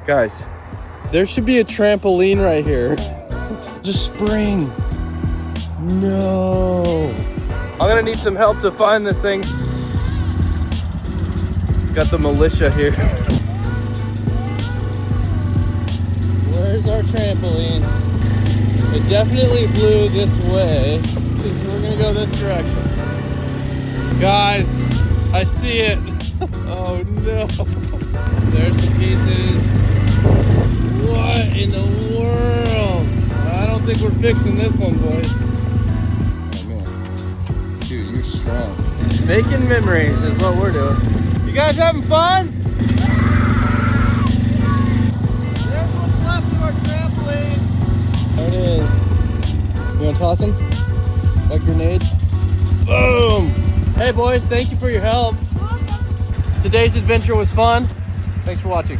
Guys, there should be a trampoline right here. There's a spring. No. I'm gonna need some help to find this thing. Got the militia here. Where's our trampoline? It definitely blew this way, so we're gonna go this direction. Guys, I see it. Oh no. There's some pieces. What in the world? I don't think we're fixing this one, boys. Oh man. Dude, you're strong. Making memories is what we're doing. You guys having fun? There's what's left of our trampoline. There it is. You wanna toss them? Like grenades? Boom! Hey boys, thank you for your help. Today's adventure was fun. Thanks for watching.